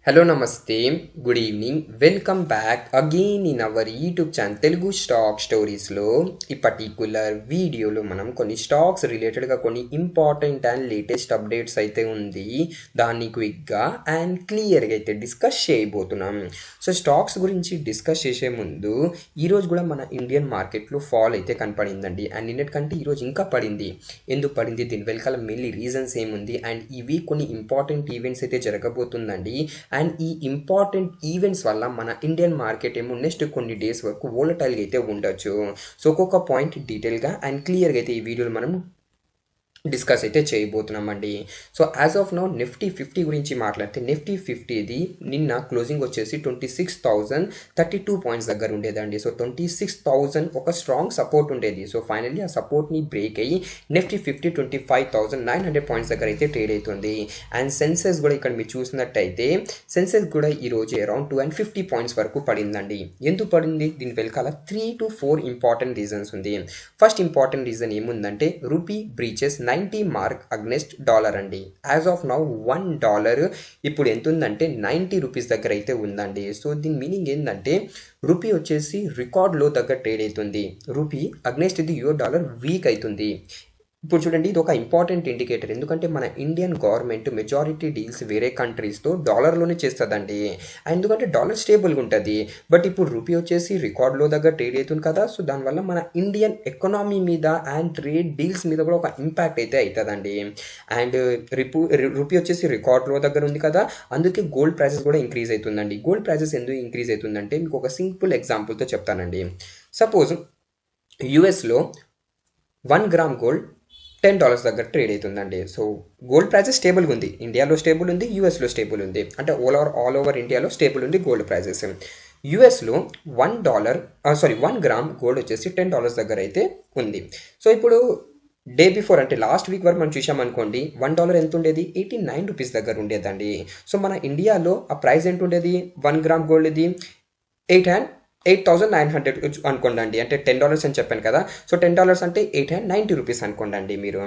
Hello నమస్తే good evening welcome back again in our YouTube channel Telugu stock స్టోరీస్లో ఈ particular వీడియోలో మనం కొన్ని స్టాక్స్ రిలేటెడ్గా కొన్ని ఇంపార్టెంట్ అండ్ లేటెస్ట్ అప్డేట్స్ అయితే ఉంది దాన్ని క్విక్గా అండ్ క్లియర్గా అయితే డిస్కస్ చేయబోతున్నాం. సో స్టాక్స్ గురించి డిస్కస్ చేసే ముందు ఈరోజు కూడా మన ఇండియన్ మార్కెట్లో ఫాల్ అయితే కనపడిందండి అండ్ నిన్నటికంటే ఈరోజు ఇంకా పడింది. ఎందుకు పడింది, దీని వెనకాల మెయిన్లీ రీజన్స్ ఏముంది అండ్ ఇవి కొన్ని ఇంపార్టెంట్ ఈవెంట్స్ అయితే జరగబోతుందండి. అండ్ ఈ ఇంపార్టెంట్ ఈవెంట్స్ వల్ల మన ఇండియన్ మార్కెట్ ఏమో నెక్స్ట్ కొన్ని డేస్ వరకు వోలటైల్గా అయితే ఉండొచ్చు. సో ఒక్కొక్క పాయింట్ డీటెయిల్గా అండ్ క్లియర్గా అయితే ఈ వీడియోలో మనం డిస్కస్ అయితే చేయబోతున్నామండి. So as of now Nifty 50 గురించి మాట్లాడితే నిఫ్టీ 50ది నిన్న క్లోజింగ్ వచ్చేసి 26,032 పాయింట్స్ దగ్గర ఉండేదండి. సో 26,000 ఒక స్ట్రాంగ్ సపోర్ట్ ఉండేది. సో ఫైనల్లీ ఆ సపోర్ట్ని బ్రేక్ అయ్యి నిఫ్టీ 50 25,900 పాయింట్స్ దగ్గర అయితే ట్రేడ్ అవుతుంది. అండ్ సెన్సెక్స్ కూడా ఇక్కడ మీరు చూసినట్టయితే సెన్సెక్స్ కూడా ఈరోజు అరౌండ్ 250 పాయింట్స్ వరకు పడిందండి. ఎందుకు పడింది, దీని వెనకాల 3 to 4 ఇంపార్టెంట్ రీజన్స్ ఉంది. ఫస్ట్ ఇంపార్టెంట్ రీజన్ ఏముందంటే rupee breaches 90 mark against dollar అండి. యాజ్ ఆఫ్ నౌ $1 ఇప్పుడు ఎంత ఉందంటే 90 రూపీస్ దగ్గర అయితే ఉందండి. సో దీని మీనింగ్ ఏంటంటే రూపీ వచ్చేసి రికార్డ్ లో దగ్గర ట్రేడ్ అవుతుంది. రూపీ అగ్నెస్ట్ ఇది $, వీక్ అవుతుంది. ఇప్పుడు చూడండి, ఇది ఒక ఇంపార్టెంట్ ఇండికేటర్. ఎందుకంటే మన ఇండియన్ గవర్నమెంట్ మెజారిటీ డీల్స్ వేరే కంట్రీస్తో డాలర్లోనే చేస్తుందండి. ఎందుకంటే డాలర్ స్టేబుల్గా ఉంటుంది. బట్ ఇప్పుడు రూపీ వచ్చేసి రికార్డ్లో దగ్గర ట్రేడ్ అవుతుంది కదా. సో దానివల్ల మన ఇండియన్ ఎకనామీ మీద అండ్ ట్రేడ్ డీల్స్ మీద కూడా ఒక ఇంపాక్ట్ అయితే అవుతుందండి. అండ్ రూపీ వచ్చేసి రికార్డ్లో దగ్గర ఉంది కదా, అందుకే గోల్డ్ ప్రైసెస్ కూడా ఇంక్రీజ్ అవుతుందండి. గోల్డ్ ప్రైసెస్ ఎందుకు ఇంక్రీజ్ అవుతుందంటే మీకు ఒక సింపుల్ ఎగ్జాంపుల్తో చెప్తానండి. సపోజ్ యుఎస్లో 1 గ్రామ్ గోల్డ్ $10 దగ్గర ట్రేడ్ అవుతుందండి. సో గోల్డ్ ప్రైజెస్ స్టేబుల్గా ఉంది, ఇండియాలో స్టేబుల్ ఉంది, యూఎస్లో స్టేబుల్ ఉంది, అంటే ఆల్ ఓవర్ ఇండియాలో స్టేబుల్ ఉంది గోల్డ్ ప్రైజెస్. యూఎస్లో $1 గ్రామ్ గోల్డ్ వచ్చేసి $10 దగ్గర అయితే ఉంది. సో ఇప్పుడు డే బిఫోర్ అంటే లాస్ట్ వీక్ వరకు మనం చూసామనుకోండి, $1 ఎంత ఉండేది, 89 రూపీస్ దగ్గర ఉండేదండి. సో మన ఇండియాలో ఆ ప్రైస్ ఎంత ఉండేది, 1 గ్రామ్ గోల్డ్ ఇది 8,900 అనుకోండి అండి. అంటే $10 అని చెప్పాను కదా. సో $10 అంటే 890 రూపీస్ అనుకోండి అండి మీరు.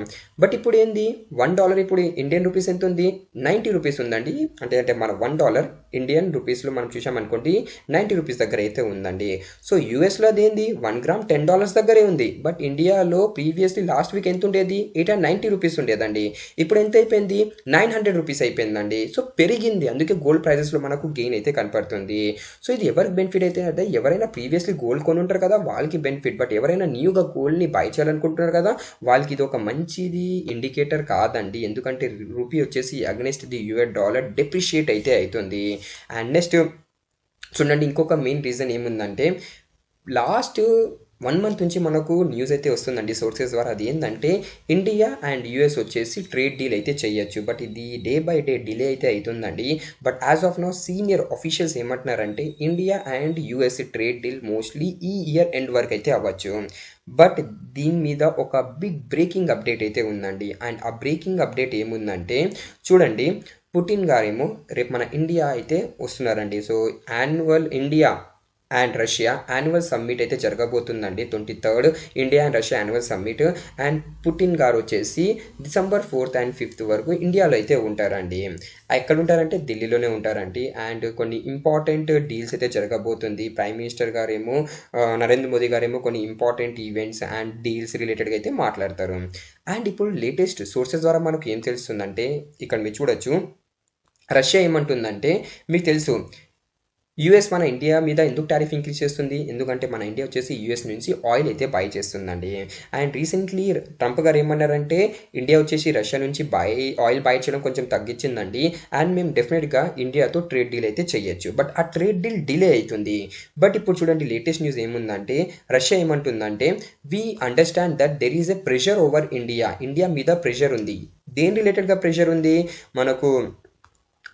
బట్ ఇప్పుడు ఏంది, $1 ఇప్పుడు ఇండియన్ రూపీస్ ఎంత ఉంది, 90 రూపీస్ ఉందండి. అంటే మన $1 ఇండియన్ రూపీస్లో మనం చూసామనుకోండి 90 రూపీస్ దగ్గర అయితే ఉందండి. సో యూఎస్లో అదేంది 1 గ్రామ్ $10 దగ్గరే ఉంది. బట్ ఇండియాలో ప్రీవియస్లీ లాస్ట్ వీక్ ఎంత ఉండేది, 890 రూపీస్ ఉండేదండి. ఇప్పుడు ఎంత అయిపోయింది, 900 రూపీస్ అయిపోయిందండి. సో పెరిగింది, అందుకే గోల్డ్ ప్రైజెస్లో మనకు గెయిన్ అయితే కనపడుతుంది. సో ఇది ఎవరికి బెనిఫిట్ అయితే అంటే ఎవరైనా ప్రీవియస్లీ గోల్డ్ కొని ఉంటారు కదా వాళ్ళకి బెనిఫిట్. బట్ ఎవరైనా న్యూగా గోల్డ్ని బై చేయాలనుకుంటున్నారు కదా వాళ్ళకి ఇది ఒక మంచిది ఇండికేటర్ కాదండి. ఎందుకంటే రూపీ వచ్చేసి అగెన్స్ట్ ది $, డెప్రిషియేట్ అయితే అవుతుంది. అండ్ నెక్స్ట్ చూడండి, ఇంకొక మెయిన్ రీజన్ ఏముందంటే లాస్ట్ 1 మంత్ నుంచి మనకు న్యూస్ అయితే వస్తుందండి సోర్సెస్ ద్వారా. అది ఏంటంటే ఇండియా అండ్ యూఎస్ వచ్చేసి ట్రేడ్ డీల్ అయితే చేయొచ్చు. బట్ ఇది డే బై డే డిలే అయితే అవుతుందండి. But as of now senior officials ఏమంటున్నారంటే India and US trade deal mostly ఈ ఇయర్ ఎండ్ వరకు అయితే అవ్వచ్చు. బట్ దీని మీద ఒక బిగ్ బ్రేకింగ్ అప్డేట్ అయితే ఉందండి. అండ్ ఆ బ్రేకింగ్ అప్డేట్ ఏముందంటే చూడండి, పుటిన్ గారేమో రేపు మన ఇండియా అయితే వస్తున్నారండి. So annual India and Russia annual summit అయితే జరగబోతుందండి. 23rd India and Russia annual summit. And Putin గారు వచ్చేసి December 4th and 5th వరకు ఇండియాలో అయితే ఉంటారండి. ఎక్కడ ఉంటారంటే ఢిల్లీలోనే ఉంటారండి. అండ్ కొన్ని ఇంపార్టెంట్ డీల్స్ అయితే జరగబోతుంది. ప్రైమ్ మినిస్టర్ గారేమో నరేంద్ర మోదీ గారేమో కొన్ని ఇంపార్టెంట్ ఈవెంట్స్ అండ్ డీల్స్ రిలేటెడ్గా అయితే మాట్లాడతారు. అండ్ ఇప్పుడు లేటెస్ట్ సోర్సెస్ ద్వారా మనకు ఏం తెలుస్తుందంటే ఇక్కడ మీరు చూడొచ్చు, రష్యా ఏమంటుందంటే మీకు తెలుసు యూఎస్ మన ఇండియా మీద ఎందుకు టారిఫ్ ఇంక్రీజ్ చేస్తుంది, ఎందుకంటే మన ఇండియా వచ్చేసి యూఎస్ నుంచి ఆయిల్ అయితే బై చేస్తుందండి. అండ్ రీసెంట్లీ ట్రంప్ గారు ఏమన్నారంటే ఇండియా వచ్చేసి రష్యా నుంచి ఆయిల్ బై చేయడం కొంచెం తగ్గించిందండి. అండ్ మేము డెఫినెట్గా ఇండియాతో ట్రేడ్ డీల్ అయితే చేయొచ్చు. బట్ ఆ ట్రేడ్ డీల్ డిలే అవుతుంది. బట్ ఇప్పుడు చూడండి లేటెస్ట్ న్యూస్ ఏముందంటే రష్యా ఏమంటుందంటే we understand that there is a pressure over India మీద ప్రెషర్ ఉంది. దేని రిలేటెడ్గా ప్రెషర్ ఉంది, మనకు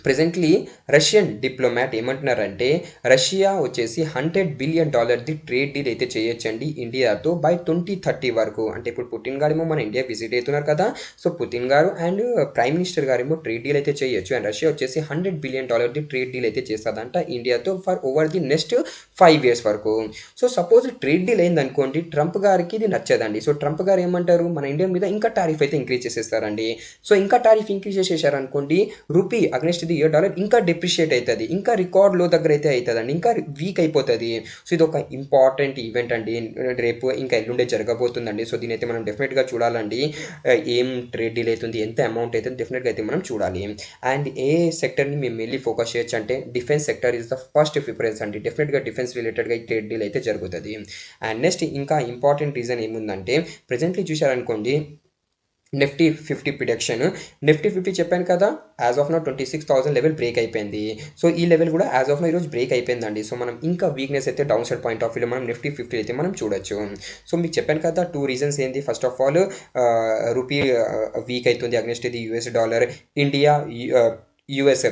ప్రెజెంట్లీ రష్యన్ డిప్లొమాట్ ఏమంటున్నారంటే రష్యా వచ్చేసి $100 బిలియన్ ది ట్రేడ్ డీల్ అయితే చేయొచ్చండి ఇండియాతో బై 2030 వరకు. అంటే ఇప్పుడు పుటిన్ గారేమో మన ఇండియా విజిట్ అవుతున్నారు కదా. సో పుటిన్ గారు అండ్ ప్రైమ్ మినిస్టర్ గారేమో ట్రేడ్ డీల్ అయితే చేయొచ్చు. అండ్ రష్యా వచ్చేసి $100 బిలియన్ ది ట్రేడ్ డీల్ అయితే చేస్తుందంట ఇండియాతో for over the next 5 years వరకు. సో సపోజ్ ట్రేడ్ డీల్ అయిందనుకోండి, ట్రంప్ గారికి ఇది నచ్చదండి. సో ట్రంప్ గారు ఏమంటారు, మన ఇండియా మీద ఇంకా టారిఫ్ అయితే ఇంక్రీజ్ చేసేస్తారండి. సో ఇంకా టారిఫ్ ఇంక్రీజ్ చేసేసారనుకోండి, రూపీ అగ్నెస్ట్ ది డాలర్ ఇంకా డిప్రిషియేట్ అవుతుంది, ఇంకా రికార్డ్ లో దగ్గర అయితే అవుతుందండి, ఇంకా వీక్ అయిపోతుంది. సో ఇది ఒక ఇంపార్టెంట్ ఈవెంట్ అండి, రేపు ఇంకా ఎల్లుండే జరగబోతుందండి. సో దీని అయితే మనం డెఫినెట్గా చూడాలండి. ఏం ట్రేడ్ డీల్ అవుతుంది, ఎంత అమౌంట్ అవుతుంది, డెఫినెట్గా అయితే మనం చూడాలి. అండ్ ఏ సెక్టర్ని మేము మెయిన్లీ ఫోకస్ చేయొచ్చు అంటే defence sector is the first preference అండి. డెఫినెట్గా డిఫెన్స్ రిలేటెడ్గా ఈ ట్రేడ్ డీల్ అయితే జరుగుతుంది. అండ్ నెక్స్ట్ ఇంకా ఇంపార్టెంట్ రీజన్ ఏముందంటే, ప్రెజెంట్లీ చూశారనుకోండి నిఫ్టీ 50 ప్రిడిక్షన్, నిఫ్టీ 50 చెప్పాను కదా, as of now 26,000 level break అయిపోయింది. సో ఈ లెవెల్ కూడా యాజ్ ఆఫ్ నో ఈరోజు బ్రేక్ అయిపోయిందండి. సో మనం ఇంకా వీక్నెస్ అయితే డౌన్ సైడ్ పాయింట్ ఆఫ్ వ్యూలో మనం నిఫ్టీ 50 అయితే మనం చూడొచ్చు. సో మీకు చెప్పాను కదా 2 రీజన్స్ ఏంటి, first of all rupee weak అవుతుంది against the US dollar, India US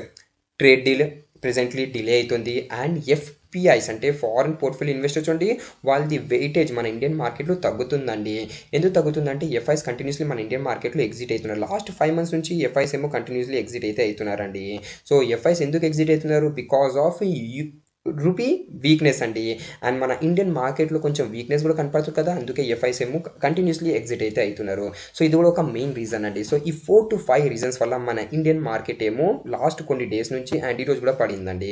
trade deal presently delay అవుతుంది. అండ్ ఎఫ్పిఐస్ అంటే ఫారిన్ పోర్ట్ఫోలియో ఇన్వెస్టర్స్ ఉండి వాళ్ళది వెయిటేజ్ మన ఇండియన్ మార్కెట్లో తగ్గుతుందండి. ఎందుకు తగ్గుతుందంటే ఎఫ్ఐస్ కంటిన్యూస్లీ మన ఇండియన్ మార్కెట్లో ఎగ్జిట్ అవుతున్నారు. లాస్ట్ 5 months నుంచి ఎఫ్ఐస్ ఏమో కంటిన్యూస్లీ ఎగ్జిట్ అయితే అవుతున్నారండి. సో ఎఫ్ఐస్ ఎందుకు ఎగ్జిట్ అవుతున్నారు, బికాస్ ఆఫ్ రూపీ వీక్నెస్ అండి. అండ్ మన ఇండియన్ మార్కెట్లో కొంచెం వీక్నెస్ కూడా కనపడుతుంది కదా, అందుకే ఎఫ్ఐస్ ఏమో కంటిన్యూస్లీ ఎగ్జిట్ అయితే అవుతున్నారు. సో ఇది కూడా ఒక మెయిన్ రీజన్ అండి. సో ఈ 4 to 5 రీజన్స్ వల్ల మన ఇండియన్ మార్కెట్ ఏమో లాస్ట్ కొన్ని డేస్ నుంచి అండ్ ఈరోజు కూడా పడిందండి.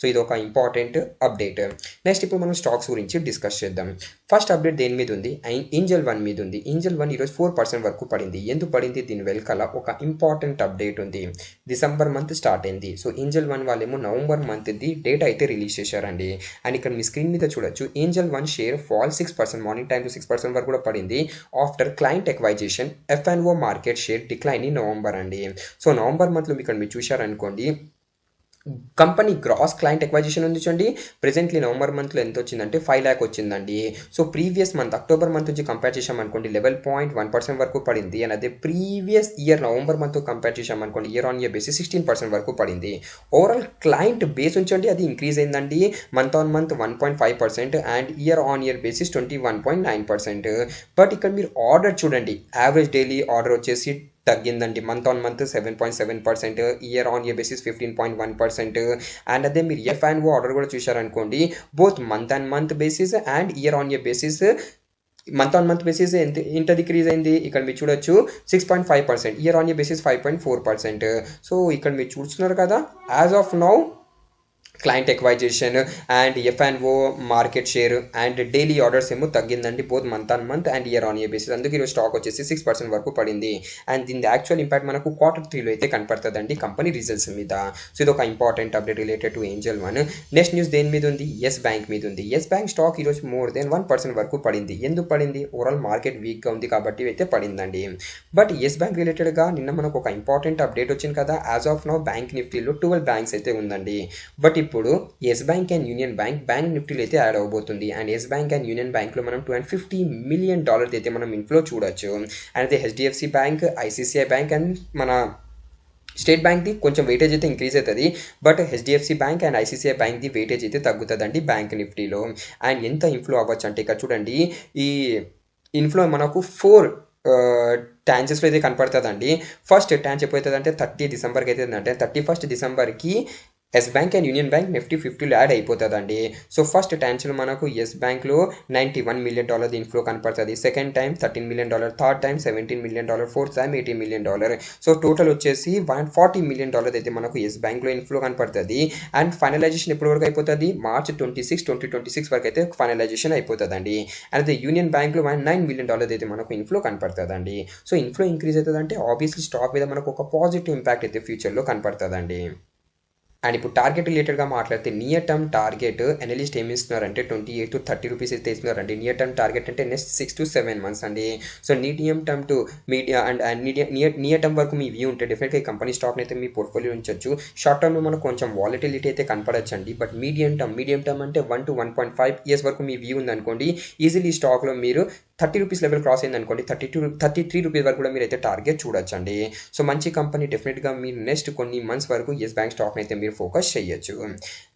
సో ఇది ఒక ఇంపార్టెంట్ అప్డేట్. నెక్స్ట్ ఇప్పుడు మనం స్టాక్స్ గురించి డిస్కస్ చేద్దాం. ఫస్ట్ అప్డేట్ దేని మీద ఉంది, ఏంజల్ వన్ మీద ఉంది. ఏంజల్ వన్ ఈరోజు 4% వరకు పడింది. ఎందుకు పడింది, దీని వెనకాల ఒక ఇంపార్టెంట్ అప్డేట్ ఉంది. డిసెంబర్ మంత్ స్టార్ట్ అయింది. సో ఏంజల్ వన్ వాళ్ళేమో నవంబర్ మంత్ది డేటా అయితే రిలీజ్ చేశారండి. అండ్ ఇక్కడ మీ స్క్రీన్ మీద చూడొచ్చు, Angel one share fall 6%, morning time 6% వరకు కూడా పడింది. After client acquisition F&O market share decline in November అండి. సో నవంబర్ మంత్లో ఇక్కడ మీరు చూశారనుకోండి, కంపెనీ గ్రాస్ క్లయింట్ ఎక్వైజేషన్ ఉంది చూడండి, ప్రెజెంట్లీ నవంబర్ మంత్లో ఎంత వచ్చిందంటే 5 lakh వచ్చిందండి. So previous month October month నుంచి కంపేర్ చేసామనుకోండి 11.1% వరకు పడింది. అండ్ అదే previous year November month compare చేసామనుకోండి ఇయర్ ఆన్ ఇయర్ బేసిస్ 16% వరకు పడింది. ఓవరాల్ క్లయింట్ బేస్ ఉంచండి అది ఇంక్రీజ్ అయిందండి, month on month 1.5% and year on year basis 21.9%. But ఇక్కడ మీరు ఆర్డర్ చూడండి, యావరేజ్ డైలీ ఆర్డర్ వచ్చేసి తగ్గిందండి, month on month 7.7%, year on year basis 15.1%. And అదే మీరు F&O ఆర్డర్ కూడా చూశారనుకోండి, both month and month basis and year on year basis, month on month basis ఎంత డిక్రీజ్ అయింది ఇక్కడ మీరు చూడొచ్చు 6.5%, year on year basis 5.4%. So ఇక్కడ మీరు చూస్తున్నారు కదా, as of now client acquisition and F&O market share and daily orders ఏమో తగ్గిందండి, both month on month and year on year basis. అందుకే ఈరోజు స్టాక్ వచ్చేసి 6% వరకు పడింది. అండ్ దీని యాక్చువల్ ఇంపాక్ట్ మనకు Q3లో అయితే కనపడుతుందండి కంపెనీ రిజల్ట్స్ మీద. సో ఇది ఒక important update related to Angel one. Next news దేని మీద ఉంది, ఎస్ బ్యాంక్ మీద ఉంది. ఎస్ బ్యాంక్ స్టాక్ ఈరోజు మోర్ దెన్ 1% వరకు పడింది. ఎందుకు పడింది, ఓవరాల్ మార్కెట్ వీక్గా ఉంది కాబట్టి అయితే పడిందండి. బట్ ఎస్ బ్యాంక్ రిలేటెడ్గా నిన్న మనకు ఒక ఇంపార్టెంట్ అప్డేట్ వచ్చింది కదా, యాజ్ ఆఫ్ నౌ బ్యాంక్ నిఫ్టీలో 12 బ్యాంక్స్ అయితే ఉందండి. బట్ ఇప్పుడు Yes Bank and Union Bank నిఫ్టీలో అయితే యాడ్ అవబోతుంది. And Yes Bank and Union బ్యాంక్లో మనం $250 million అయితే మనం ఇన్ఫ్లో చూడొచ్చు. అండ్ అదే HDFC bank, ICICI bank and మన స్టేట్ బ్యాంక్ది కొంచెం వెయిటేజ్ అయితే ఇంక్రీజ్ అవుతుంది. But HDFC bank and ICICI బ్యాంక్ది వెయిటేజ్ అయితే తగ్గుతుందండి బ్యాంక్ నిఫ్టీలో. అండ్ ఎంత ఇన్ఫ్లో అవ్వచ్చు అంటే ఇక్కడ చూడండి, ఈ ఇన్ఫ్లో మనకు 4 ట్యాన్సెస్లో అయితే కనపడుతుందండి. ఫస్ట్ ట్యాన్స్ ఎప్పుడైతుంది అంటే 30 డిసెంబర్కి అయితే అంటే 31st డిసెంబర్కి Yes Bank and Union Bank Nifty 50లో యాడ్ అయిపోతుందండి. సో ఫస్ట్ టైమ్స్లో మనకు ఎస్ బ్యాంక్లో $91 million ఇన్ఫ్లో కనపడుతుంది, second time $13 million, third time $17 million, fourth time $18 million. So total వచ్చేసి $140 million అయితే మనకు ఎస్ బ్యాంక్లో ఇన్ఫ్లో కనపడుతుంది. అండ్ ఫైనలైజేషన్ ఎప్పటి వరకు అయిపోతుంది, మార్చ్ 26, 2026 వరకు అయితే ఫైనలైజేషన్ అయిపోతుందండి. అండ్ అదే యూనియన్ బ్యాంక్లో $9 million అయితే మనకు ఇన్ఫ్లో కనపడుతుందండి. సో ఇన్ఫ్లో ఇంక్రీజ్ అవుతుందంటే ఆబ్వియస్లీ స్టాక్ మీద మనకు ఒక పాజిటివ్ ఇంపాక్ట్ అయితే ఫ్యూచర్లో కనపడుతుందండి. అండ్ ఇప్పుడు టార్గెట్ రిలేటెడ్గా మాట్లాడితే నియర్ టర్మ్ టార్గెట్ అనలిస్ట్ ఏమి ఇస్తున్నారంటే 28 to 30 రూపీస్ అయితే ఇస్తున్నారండి. నియర్ టర్మ్ టార్గెట్ అంటే నెక్స్ట్ 6 to 7 months అండి. So medium term two near term వరకు మీ వ్యూ ఉంటే డెఫినెట్గా ఈ కంపెనీ స్టాక్ని అయితే మీ పోర్ట్ఫోలియో ఉంచవచ్చు. షార్ట్ టర్మ్లో మనకు కొంచెం వాలటిలిటీ అయితే కనపడచ్చు అండి. బట్ మీడియం టర్మ్ అంటే 1 to 1.5 years వరకు మీ వ్యూ ఉందనుకోండి, ఈజీలీ స్టాక్లో మీరు రూపీస్ లెవెల్ క్రాస్ అయింది అనుకోండి 33 రూపీస్ వరకు కూడా మీరైతే టార్గెట్ చూడొచ్చండి. సో మంచి కంపెనీ డెఫినెట్గా మీరు నెక్స్ట్ కొన్ని మంత్స్ వరకు ఎస్ బ్యాంక్ స్టాక్ అయితే మీరు ఫోకస్ చేయొచ్చు.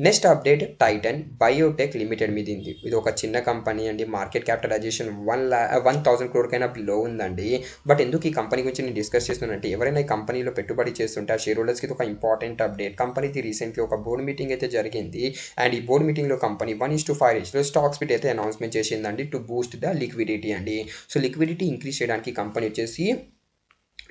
Next update Titan Biotech limited మీద ఉంది. ఇది ఒక చిన్న కంపెనీ అండి. మార్కెట్ క్యాపిటలైజేషన్ 1,000 crore కైనా బిలో ఉందండి. బట్ ఎందుకు ఈ కంపెనీ గురించి నేను డిస్కస్ చేస్తున్నానంటే ఎవరైనా ఈ కంపెనీలో పెట్టుబడి చేస్తుంటే ఆ షేర్ హోల్డర్స్కి ఒక ఇంపార్టెంట్ అప్డేట్. కంపెనీది రీసెంట్లీ ఒక బోర్డ్ మీటింగ్ అయితే జరిగింది అండ్ ఈ బోర్డ్ మీటింగ్లో కంపెనీ 1:5 రేషియోలో స్టాక్ స్ప్లిట్ అయితే అనౌన్స్మెంట్ చేసిందండి టు బూస్ట్ ద లిక్విడిటీ అండి. సో లిక్విడిటీ ఇంక్రీజ్ చేయడానికి కంపెనీ వచ్చేసి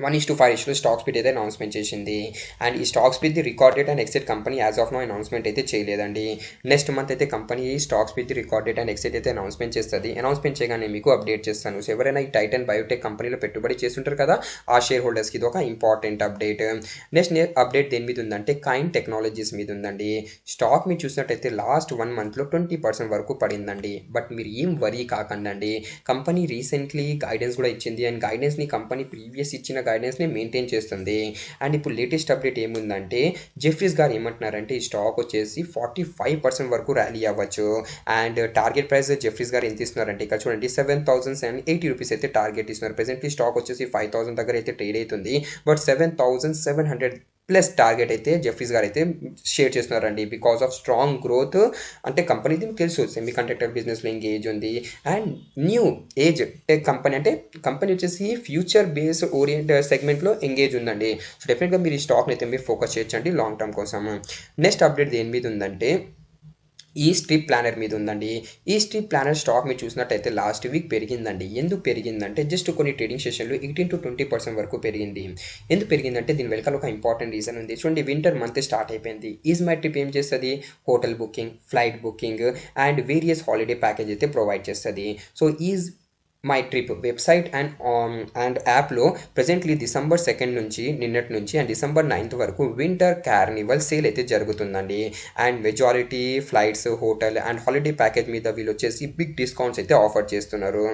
1:5 రేషియోలో స్టాక్ స్ప్లిట్ అయితే అనౌన్స్మెంట్ చేసింది అండ్ ఈ stock split record date and exit company as of now announcement అయితే చేయలేదండి. నెక్స్ట్ మంత్ అయితే company stock split record date and exit అయితే అనౌన్స్మెంట్ చేస్తుంది. అనౌన్స్మెంట్ చేయగానే మీకు అప్డేట్ చేస్తాను. సో ఎవరైనా ఈ టైటన్ బయోటెక్ కంపెనీలో పెట్టుబడి చేస్తుంటారు కదా ఆ షేర్ హోల్డర్స్కి ఇది ఒక ఇంపార్టెంట్ అప్డేట్. నెక్స్ట్ అప్డేట్ దేని మీద ఉందంటే కైన్ టెక్నాలజీస్ మీద ఉందండి. స్టాక్ మీరు చూసినట్టయితే లాస్ట్ 1 మంత్లో 20% వరకు పడిందండి. బట్ మీరు ఏం వరీ కాకండి. కంపెనీ రీసెంట్లీ గైడెన్స్ కూడా ఇచ్చింది అండ్ గైడెన్స్ని కంపెనీ ప్రీవియస్ ఇచ్చిన గైడెన్స్ని మెయింటైన్ చేస్తుంది. అండ్ ఇప్పుడు లేటెస్ట్ అప్డేట్ ఏముందంటే జెఫ్రీస్ గారు ఏమంటున్నారంటే ఈ స్టాక్ వచ్చేసి 45% వరకు ర్యాలీ అవ్వచ్చు అండ్ టార్గెట్ ప్రైస్ జెఫ్రీస్ గారు ఎంత ఇస్తున్నారంటే ఇక్కడ చూడండి 7,780 రూపీస్ అయితే టార్గెట్ ఇస్తున్నారు. ప్రెసెంట్లీ స్టాక్ వచ్చేసి 5,000 దగ్గర అయితే ట్రేడ్ అవుతుంది. బట్ 7,700 ప్లస్ టార్గెట్ అయితే జెఫ్రీస్ గారు అయితే షేర్ చేస్తున్నారండి బికాస్ ఆఫ్ స్ట్రాంగ్ గ్రోత్. అంటే కంపెనీది మీకు తెలుసు సెమీ కండక్టర్ బిజినెస్లో ఎంగేజ్ ఉంది and new age tech company అంటే కంపెనీ వచ్చేసి ఫ్యూచర్ బేస్ ఓరియంటెడ్ సెగ్మెంట్లో ఎంగేజ్ ఉందండి. సో డెఫినెట్గా మీరు ఈ స్టాక్ని అయితే మీరు ఫోకస్ చేయొచ్చండి లాంగ్ టర్మ్ కోసం. నెక్స్ట్ అప్డేట్ దేని మీద ఉందంటే ఈ స్ట్రిప్ ప్లానర్ మీద ఉందండి. ఈ స్ట్రిప్ ప్లానర్ స్టాక్ మీరు చూసినట్టయితే లాస్ట్ వీక్ పెరిగిందండి. ఎందుకు పెరిగిందంటే జస్ట్ కొన్ని ట్రేడింగ్ సెషన్లు 18-20% వరకు పెరిగింది. ఎందుకు పెరిగిందంటే దీని వెనకాల ఒక ఇంపార్టెంట్ రీజన్ ఉంది. చూడండి వింటర్ మంత్ స్టార్ట్ అయిపోయింది. ఈజ్ మై ట్రిప్ ఏం చేస్తుంది hotel booking, flight booking and various holiday package అయితే ప్రొవైడ్ చేస్తుంది. So is my trip website and యాప్లో ప్రజెంట్లీ December 2 నుంచి నిన్నటి నుంచి అండ్ December 9 వరకు వింటర్ కార్నివల్ సేల్ అయితే జరుగుతుందండి. And majority flights, hotel and holiday package మీద వీళ్ళు వచ్చేసి బిగ్ డిస్కౌంట్స్ అయితే ఆఫర్ చేస్తున్నారు.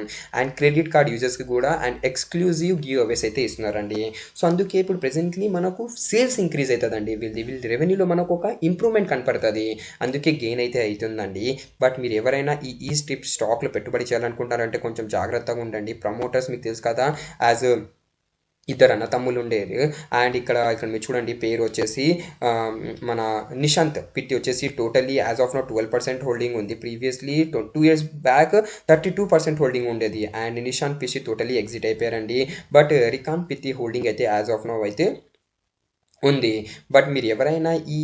అండ్ క్రెడిట్ కార్డ్ యూజర్స్కి కూడా అండ్ ఎక్స్క్లూజివ్ గివ్ అవేస్ అయితే ఇస్తున్నారండి. సో అందుకే ఇప్పుడు ప్రెజెంట్లీ మనకు సేల్స్ ఇంక్రీజ్ అవుతుందండి. వీళ్ళ రెవెన్యూలో మనకు ఒక ఇంప్రూవ్మెంట్ కనపడుతుంది. అందుకే గెయిన్ అయితే అవుతుందండి. బట్ మీరు ఎవరైనా ఈ స్ట్రిప్ స్టాక్లో పెట్టుబడి చేయాలనుకుంటారంటే కొంచెం జాగ్రత్తగా ఉండండి. ప్రమోటర్స్ మీకు తెలుసు కదా యాజ్ ఇద్దరు అన్న తమ్ముళ్ళు ఉండేది అండ్ ఇక్కడ మీరు చూడండి పేరు వచ్చేసి మన నిశాంత్ పిట్టి వచ్చేసి totally as of now 12% holding ఉంది. ప్రీవియస్లీ 2 years బ్యాక్ 32% హోల్డింగ్ ఉండేది and Nishant Pitti totally exit అయిపోయారండి. బట్ రికాంత్ పిట్టి హోల్డింగ్ అయితే యాజ్ ఆఫ్ నో అయితే ఉంది. బట్ మీరు ఎవరైనా ఈ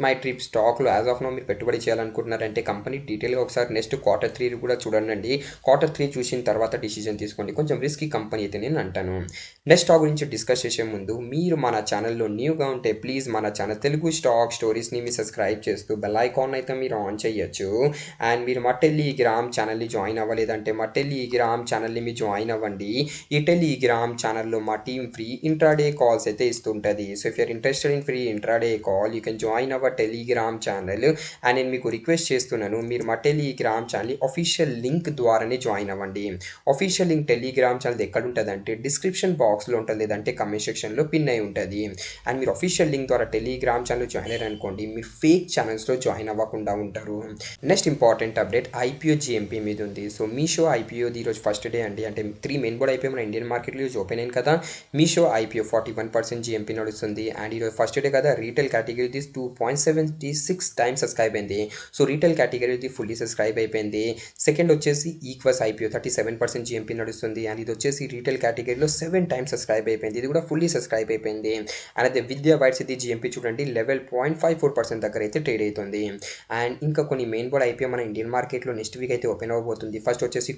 మై ట్రిప్ స్టాక్లో యాజ్ ఆఫ్ నో మీరు పెట్టుబడి చేయాలనుకుంటున్నారంటే కంపెనీ డీటెయిల్గా ఒకసారి నెక్స్ట్ Q3 కూడా చూడండి. Q3 చూసిన తర్వాత డిసిజన్ తీసుకోండి. కొంచెం రిస్కీ కంపెనీ అయితే నేను అంటాను. నెక్స్ట్ స్టాక్ గురించి డిస్కస్ చేసే ముందు మీరు మన ఛానల్లో న్యూగా ఉంటే ప్లీజ్ మన ఛానల్ తెలుగు స్టాక్ స్టోరీస్ని మీరు సబ్స్క్రైబ్ చేస్తూ బెల్ ఐకాన్ అయితే మీరు ఆన్ చేయొచ్చు. అండ్ మీరు మా టెలిగ్రామ్ ఛానల్ని జాయిన్ అవ్వలేదంటే మా టెలిగ్రామ్ ఛానల్ని మీరు జాయిన్ అవ్వండి. ఈ టెలిగ్రామ్ ఛానల్లో మా టీమ్ ఫ్రీ ఇంట్రాడే కాల్స్ అయితే ఇస్తుంటుంది. So if you're interested in free intraday call you can join our Telegram channel. And నేను మీకు రిక్వెస్ట్ చేస్తున్నాను మీరు మా టెలిగ్రామ్ ఛానల్ అఫీషియల్ లింక్ ద్వారానే జాయిన్ అవ్వండి. అఫీషియల్ లింక్ టెలిగ్రామ్ ఛానల్ ఎక్కడ ఉంటుంది అంటే డిస్క్రిప్షన్ బాక్స్లో ఉంటుంది లేదంటే కమెంట్ సెక్షన్లో పిన్ అయి ఉంటుంది. అండ్ మీరు అఫీషియల్ లింక్ ద్వారా టెలిగ్రామ్ ఛానల్ జాయిన్ అయ్యారు అనుకోండి మీరు ఫేక్ ఛానల్స్లో జాయిన్ అవ్వకుండా ఉంటారు. Next important update IPO GMP మీద ఉంది. సో మీషో IPOది ఈరోజు ఫస్ట్ డే అండి. అంటే 3 మెయిన్ బోర్డ్ అయిపోయి మన ఇండియన్ మార్కెట్లో ఈరోజు ఓపెన్ అయింది కదా. మీషో IPO 41% GMP నడుస్తుంది అండ్ ఈరోజు ఫస్ట్ డే కదా. రీటైల్ కేటగిరీ 2.76 times సబ్స్క్రైబ్ అయింది. So retail category fully subscribe అయిపోయింది. సెకండ్ వచ్చేసి ఈక్వస్ IPO 37% GMP నడుస్తుంది అండ్ ఇది వచ్చేసి రీటైల్ కేటగిరీలో 7 times సబ్స్క్రైబ్ అయిపోయింది. ఇది కూడా ఫుల్లీ సబ్స్క్రైబ్ అయిపోయింది. అండ్ అదే విద్యా వైట్స్ ఇది GMP చూడండి 11.54% దగ్గర అయితే ట్రేడ్ అవుతుంది. అండ్ ఇంకా కొన్ని మెయిన్ బోర్డ్ IPO మన ఇండియన్ మార్కెట్లో నెక్స్ట్ వీక్ అయితే ఓపెన్ అవ్వబోతుంది. ఫస్ట్ వచ్చేసి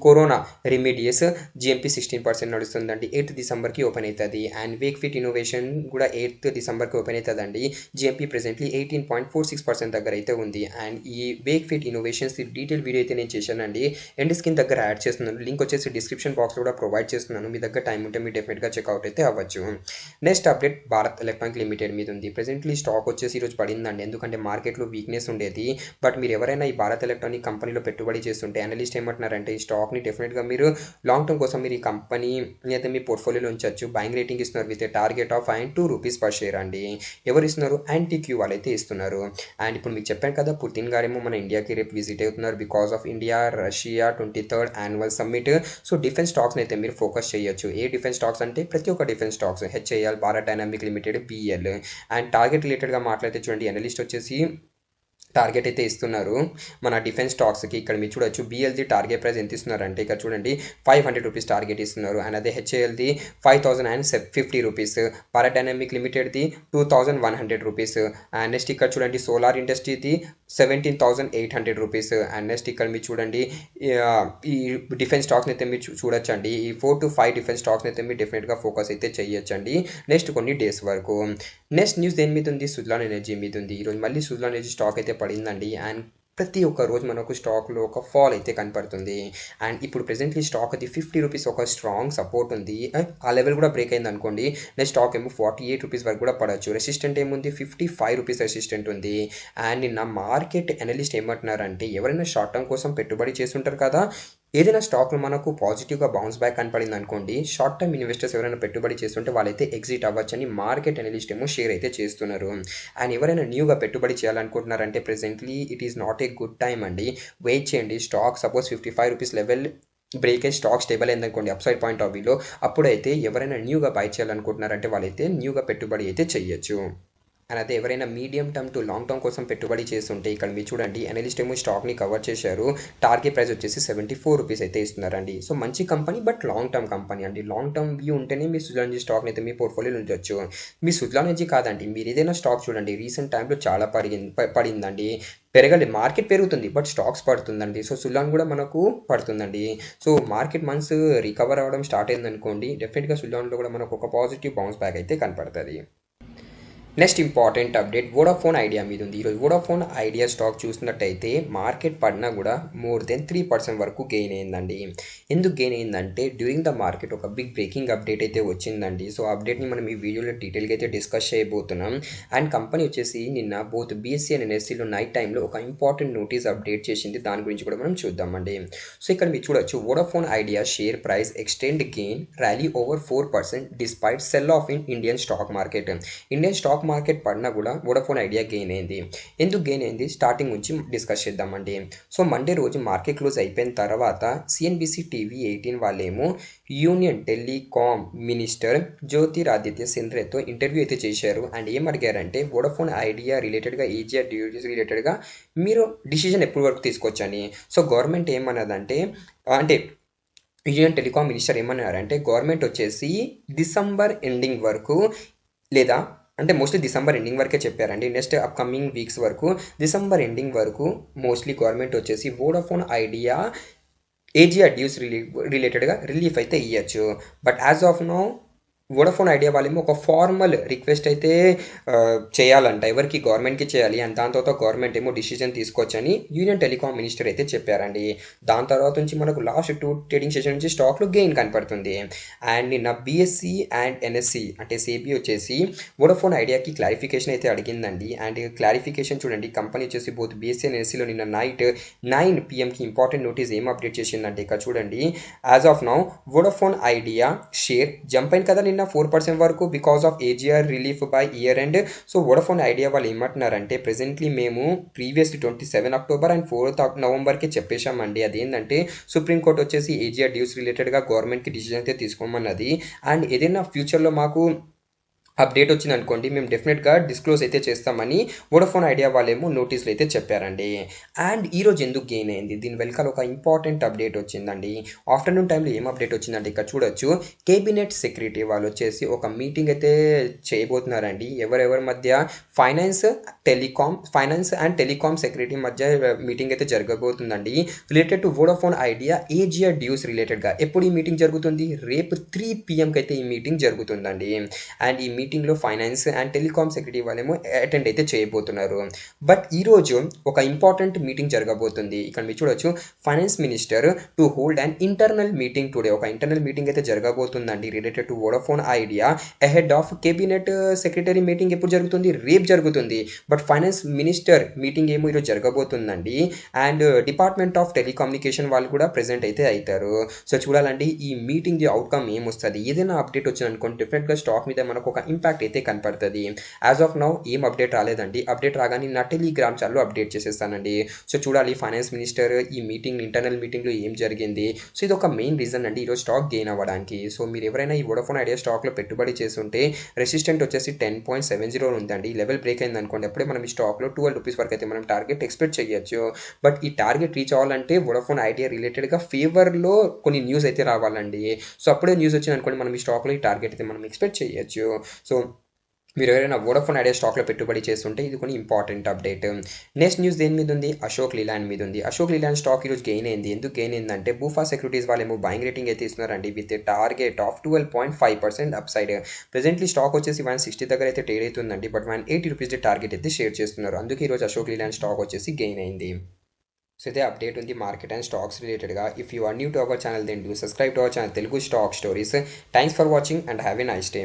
కరోనా రెమెడియస్ GMP 16% నడుస్తుందండి. 8th Decemberకి ఓపెన్ అవుతుంది. అండ్ వేక్ఫిట్ ఇన్నోవేషన్ కూడా 8th Decemberకి ఓపెన్ అవుతుందండి. GMP ప్రెసెంట్లీ 18.46% దగ్గర అయితే ఉంది. అండ్ ఈ వేక్ఫిట్ ఇన్నోవేషన్స్ డీటెయిల్ వీడియో అయితే నేను చేశానండి. ఎండ్ స్క్రీన్ దగ్గర యాడ్ చేస్తున్నాను. లింక్ వచ్చేసి డిస్క్రిప్షన్ బాక్స్లో కూడా ప్రొవైడ్ చేస్తున్నాను. మీ దగ్గర టైం ఉంటే మీరు డెఫినెట్గా చెక్అవుట్ అయితే అవ్వచ్చు. Next update Bharat electronic limited మీద ఉంది. ప్రెసెంట్లీ స్టాక్ వచ్చేసి ఈరోజు పడిందండి. ఎందుకంటే మార్కెట్లో వీక్నెస్ ఉండేది. బట్ మీరు ఎవరైనా ఈ భారత్ ఎలక్ట్రానిక్ కంపెనీలో పెట్టుబడి చేస్తుంటే అనలిస్ట్ ఏమంటున్నారంటే ఈ స్టాక్ని డెఫినెట్గా మీరు లాంగ్ టర్మ్ కోసం మీరు ఈ కంపెనీ అయితే మీ పోర్ట్ఫోలియోలో ఉంచవచ్చు. బయింగ్ రేటింగ్ ఇస్తున్నారు with target of 2 rupees per share అండి. ఎవరు ఇస్తున్నారు ఇస్తున్నారు, యాంటీక్యూ వాళ్ళైతే ఇస్తున్నారు. అండ్ ఇప్పుడు మీకు చెప్పాను కదా, పుతిన్ గారేమో మన ఇండియాకి రేపు విజిట్ అవుతున్నారు because of India Russia 23rd annual summit. So defence స్టాక్స్ని అయితే మీరు ఫోకస్ చేయొచ్చు. ఏ డిఫెన్స్ స్టాక్స్ అంటే ప్రతి ఒక్క defence stocks, HAL, Bharat dynamic limited, BL. And target రిలేటెడ్గా మాట్లాడితే చూడండి, అనలిస్ట్ వచ్చేసి టార్గెట్ అయితే ఇస్తున్నారు మన డిఫెన్స్ స్టాక్స్కి. ఇక్కడ మీరు చూడొచ్చు బిఎల్ది టార్గెట్ ప్రైస్ ఎంత ఇస్తున్నారంటే ఇక్కడ చూడండి 500 రూపీస్ టార్గెట్ ఇస్తున్నారు. అండ్ అదే హెచ్ఏఎల్ది 5050 రూపీస్, భారత్ డైనామిక్ లిమిటెడ్ది 2100 రూపీస్. అండ్ నెక్స్ట్ ఇక్కడ చూడండి సోలార్ ఇండస్ట్రీది 17,800 రూపీస్. అండ్ నెక్స్ట్ ఇక్కడ మీరు చూడండి ఈ డిఫెన్స్ స్టాక్స్ని అయితే మీరు చూడొచ్చండి. ఈ 4 to 5 డిఫెన్స్ స్టాక్స్ని అయితే మీరు డెఫినెట్గా ఫోకస్ అయితే చేయొచ్చండి నెక్స్ట్ కొన్ని డేస్ వరకు. నెక్స్ట్ న్యూస్ దేని మీద ఉంది? సుజలాన్ ఎనర్జీ మీద ఉంది. ఈరోజు మళ్ళీ సుజలాన్ ఎనర్జీ స్టాక్ అయితే పడిందండి. అండ్ ప్రతి ఒక్క రోజు మనకు స్టాక్లో ఒక ఫాల్ అయితే కనపడుతుంది. అండ్ ఇప్పుడు ప్రెసెంట్లీ స్టాక్ అది 50 రూపీస్ ఒక స్ట్రాంగ్ సపోర్ట్ ఉంది. ఆ లెవెల్ కూడా బ్రేక్ అయింది అనుకోండి, నెక్స్ట్ స్టాక్ ఏమో 48 రూపీస్ వరకు కూడా పడవచ్చు. రెసిస్టెంట్ ఏముంది? 55 రూపీస్ రెసిస్టెంట్ ఉంది. అండ్ నిన్న మార్కెట్ అనలిస్ట్ ఏమంటున్నారంటే, ఎవరైనా షార్ట్ టర్మ్ కోసం పెట్టుబడి చేస్తుంటారు కదా, ఏదైనా స్టాక్లో మనకు పాజిటివ్గా బౌన్స్ బ్యాక్ కనపడింది అనుకోండి, షార్ట్ టర్మ్ ఇన్వెస్టర్స్ ఎవరైనా పెట్టుబడి చేస్తుంటే వాళ్ళైతే ఎగ్జిట్ అవ్వచ్చని మార్కెట్ అనలిస్ట్ ఏమో షేర్ అయితే చేస్తున్నారు. అండ్ ఎవరైనా న్యూగా పెట్టుబడి చేయాలనుకుంటున్నారంటే presently it is not a good time అండి. వెయిట్ చేయండి. Stock suppose 55 rupees level break అయ్యి స్టాక్ స్టేబుల్ అయిందనుకోండి అప్సైడ్ పాయింట్ ఆఫ్ వ్యూలో, అప్పుడైతే ఎవరైనా న్యూగా బై చేయాలనుకుంటున్నారంటే వాళ్ళైతే న్యూగా పెట్టుబడి అయితే చేయొచ్చు. అండ్ అదే ఎవరైనా medium term two long term కోసం పెట్టుబడి చేస్తుంటే ఇక్కడ మీరు చూడండి అనలిస్ట్ ఏమో స్టాక్ని కవర్ చేశారు. టార్గెట్ ప్రైస్ వచ్చేసి 74 రూపీస్ అయితే ఇస్తున్నారండి. సో మంచి company, but long term company అండి. లాంగ్ టర్మ్ వ్యూ ఉంటేనే మీ సుజలాన్ ఎనర్జీ స్టాక్ని అయితే మీ పోర్ట్ఫోలియోలో ఉంచవచ్చు. మీ సుజలాన్ ఎనర్జీ కాదండి, మీరు ఏదైనా స్టాక్ చూడండి, రీసెంట్ టైంలో చాలా పడిందండి. పెరగలేదు, మార్కెట్ పెరుగుతుంది బట్ స్టాక్స్ పడుతుందండి. సో సుజలాన్ కూడా మనకు పడుతుందండి. సో మార్కెట్ మంత్స్ రికవర్ అవ్వడం స్టార్ట్ అయిందనుకోండి, డెఫినెట్గా సుజలాన్లో కూడా మనకు ఒక పాజిటివ్ బౌన్స్ బ్యాక్ అయితే కనపడుతుంది. Next important update Vodafone idea మీద ఉంది. ఈరోజు వోడాఫోన్ ఐడియా స్టాక్ చూసినట్టయితే మార్కెట్ పడినా కూడా మోర్ దెన్ 3% వరకు గెయిన్ అయిందండి. ఎందుకు గెయిన్ అయిందంటే డ్యూరింగ్ ద మార్కెట్ ఒక బిగ్ బ్రేకింగ్ అప్డేట్ అయితే వచ్చిందండి. సో అప్డేట్ని మనం ఈ వీడియోలో డీటెయిల్గా అయితే డిస్కస్ చేయబోతున్నాం. అండ్ కంపెనీ వచ్చేసి నిన్న బోత్ బీఎస్సీ అండ్ ఎన్ఎస్సీలో నైట్ టైంలో ఒక ఇంపార్టెంట్ నోటీస్ అప్డేట్ చేసింది. దాని గురించి కూడా మనం చూద్దామండి. సో ఇక్కడ మీరు చూడొచ్చు Vodafone idea share price extend gain rally over 4% despite cell of in Indian stock market. Indian stock market పడినా కూడా వోడాఫోన్ ఐడియా గెయిన్ అయింది. ఎందుకు గెయిన్ అయింది స్టార్టింగ్ నుంచి డిస్కస్ చేద్దామండి. సో మండే రోజు మార్కెట్ క్లోజ్ అయిపోయిన తర్వాత సిఎన్బిసి టీవీ 18 వాళ్ళేమో యూనియన్ టెలికాం మినిస్టర్ జ్యోతిరాదిత్య సింధ్రేతో ఇంటర్వ్యూ అయితే చేశారు. అండ్ ఏం అడిగారంటే వోడాఫోన్ ఐడియా రిలేటెడ్గా ఏజిఆర్ డ్యూటీస్ రిలేటెడ్గా మీరు డిసిజన్ ఎప్పటి వరకు తీసుకోవచ్చని. సో గవర్నమెంట్ ఏమన్నదంటే, అంటే యూనియన్ టెలికాం మినిస్టర్ ఏమన్నారంటే గవర్నమెంట్ వచ్చేసి డిసెంబర్ ఎండింగ్ వరకు, లేదా అంటే మోస్ట్లీ డిసెంబర్ ఎండింగ్ వరకే చెప్పారండి. నెక్స్ట్ అప్కమింగ్ వీక్స్ వరకు, డిసెంబర్ ఎండింగ్ వరకు మోస్ట్లీ గవర్నమెంట్ వచ్చేసి వోడాఫోన్ ఐడియా ఏజిఆర్ డ్యూస్ రిలేటెడ్గా రిలీఫ్ అయితే ఇవ్వచ్చు. But as of now Vodafone idea వాళ్ళేమో ఒక ఫార్మల్ రిక్వెస్ట్ అయితే చేయాలంట, ఎవరికి? గవర్నమెంట్కి చేయాలి. అండ్ దాని తర్వాత గవర్నమెంట్ ఏమో డిసిజన్ తీసుకోవచ్చని యూనియన్ టెలికాం మినిస్టర్ అయితే చెప్పారండి. దాని తర్వాత నుంచి మనకు లాస్ట్ 2 ట్రేడింగ్ సెషన్ నుంచి స్టాక్లో గెయిన్ కనపడుతుంది. అండ్ నిన్న బీఎస్సీ అండ్ ఎన్ఎస్సీ అంటే సేబీ వచ్చేసి వోడాఫోన్ ఐడియాకి క్లారిఫికేషన్ అయితే అడిగిందండి. అండ్ క్లారిఫికేషన్ చూడండి, కంపెనీ వచ్చేసి బోత్ బీఎస్సీ అండ్ ఎన్ఎస్సీలో నిన్న నైట్ 9 PM ఇంపార్టెంట్ నోటీస్ ఏం అప్డేట్ చేసిందంటే ఇక్కడ చూడండి, as of now Vodafone idea share jump అయింది కదా నిన్న 4% వరకు because of AGR relief by year end. So Vodafone idea వాళ్ళు ఏమంటున్నారంటే ప్రెసెంట్లీ మేము ప్రీవియస్లీ 27 అక్టోబర్ అండ్ 4 నవంబర్కి చెప్పేశామండి. అదేంటంటే సుప్రీంకోర్టు వచ్చేసి ఏజిఆర్ డ్యూస్ రిలేటెడ్గా గవర్నమెంట్కి డిసిజన్ అయితే తీసుకోమన్నది. అండ్ ఏదైనా ఫ్యూచర్లో మాకు అప్డేట్ వచ్చింది అనుకోండి, మేము డెఫినెట్గా డిస్క్లోజ్ అయితే చేస్తామని వోడాఫోన్ ఐడియా వాళ్ళేమో నోటీసులు అయితే చెప్పారండి. అండ్ ఈరోజు ఎందుకు గెయిన్ అయింది? దీని వెనకాల ఒక ఇంపార్టెంట్ అప్డేట్ వచ్చిందండి. ఆఫ్టర్నూన్ టైంలో ఏం అప్డేట్ వచ్చిందంటే ఇక్కడ చూడొచ్చు, కేబినెట్ సెక్రటరీ వాళ్ళు వచ్చేసి ఒక మీటింగ్ అయితే చేయబోతున్నారండి. ఎవరెవరి మధ్య? ఫైనాన్స్ అండ్ టెలికాం సెక్రటరీ మధ్య మీటింగ్ అయితే జరగబోతుందండి related to Vodafone Idea AGR dues రిలేటెడ్గా. ఎప్పుడు ఈ మీటింగ్ జరుగుతుంది? రేపు 3 PMకి అయితే ఈ మీటింగ్ జరుగుతుందండి. అండ్ ఈ మీటింగ్లో ఫైనాన్స్ అండ్ టెలికాం సెక్రటరీ వాళ్ళేమో అటెండ్ అయితే చేయబోతున్నారు. బట్ ఈరోజు ఒక ఇంపార్టెంట్ మీటింగ్ జరగబోతుంది. ఇక్కడ మీరు చూడొచ్చు, finance minister to hold and internal meeting today. ఒక ఇంటర్నల్ మీటింగ్ అయితే జరగబోతుందండి related to Vodafone Idea ahead of cabinet secretary meeting. ఎప్పుడు జరుగుతుంది? రేపు జరుగుతుంది. బట్ ఫైనాన్స్ మినిస్టర్ మీటింగ్ ఏమో ఈరోజు జరగబోతుందండి. అండ్ డిపార్ట్మెంట్ ఆఫ్ టెలికమ్యూనికేషన్ వాళ్ళు కూడా ప్రెజెంట్ అయితే అవుతారు. సో చూడాలండి ఈ మీటింగ్ అవుట్కమ్ ఏమొస్తుంది. ఏదైనా అప్డేట్ వచ్చిందనుకోండి డెఫినెట్గా స్టాక్ మీద మనకు ఒక ఇంపాక్ట్ అయితే కనపడుతుంది. యాజ్ ఆఫ్ నౌ ఏం అప్డేట్ రాలేదండి. అప్డేట్ రాగానే నా టెలిగ్రామ్ ఛానల్లో అప్డేట్ చేసేస్తానండి. సో చూడాలి ఫైనాన్స్ మినిస్టర్ ఈ ఇంటర్నల్ మీటింగ్లో ఏం జరిగింది. సో ఇది ఒక మెయిన్ రీజన్ అండి ఈరోజు స్టాక్ గెయిన్ అవ్వడానికి. సో మీరు ఎవరైనా ఈ వోడాఫోన్ ఐడియా స్టాక్లో పెట్టుబడి చేస్తుంటే రెసిస్టెంట్ వచ్చేసి 10.70 ఉందండి. ఈ లెవెల్ బ్రేక్ అయింది అనుకోండి, అప్పుడే మనం ఈ స్టాక్లో 12 రూపీస్ వరకు అయితే మనం టార్గెట్ ఎక్స్పెక్ట్ చేయొచ్చు. బట్ ఈ టార్గెట్ రీచ్ అవ్వాలంటే వోడాఫోన్ ఐడియా రిలేటెడ్గా ఫేవర్లో కొన్ని న్యూస్ అయితే రావాలండి. సో అప్పుడే న్యూస్ వచ్చింది అనుకోండి, మనం ఈ స్టాక్లో ఈ టార్గెట్ అయితే మనం ఎక్స్పెక్ట్ చేయొచ్చు. సో మీరు ఎవరైనా వోడాఫోన్ ఐడియా స్టాక్లో పెట్టుబడి చేస్తుంటే ఇది కొన్ని ఇంపార్టెంట్ అప్డేట్. నెక్స్ట్ న్యూస్ దేని మీద ఉంది? అశోక్ లీలాండ్ మీద ఉంది. అశోక్ లీలాండ్ స్టాక్ ఈరోజు గెయిన్ అయింది. ఎందుకు గెయిన్ అయిందంటే బూఫా సెక్యూరిటీస్ వాళ్ళేమో బయింగ్ రేటింగ్ అయితే ఇస్తున్నారండి with target of 12.5% upside. Presently stock వచ్చేసి 160 దగ్గర అయితే ట్రేడ్ అవుతుందండి. బట్ 180 రూపీస్ టార్గెట్ అయితే షేర్ చేస్తున్నారు. అందుకే ఈరోజు అశోక్ లీలాండ్ స్టాక్ వచ్చేసి గెయిన్ అయింది. సో ఇదే అప్డేట్ ఉంది మార్కెట్ అండ్ స్టాక్స్ రిలేటెడ్గా. If you are new to our channel then do subscribe to our channel Telugu stock stories. Thanks for watching and have a nice day.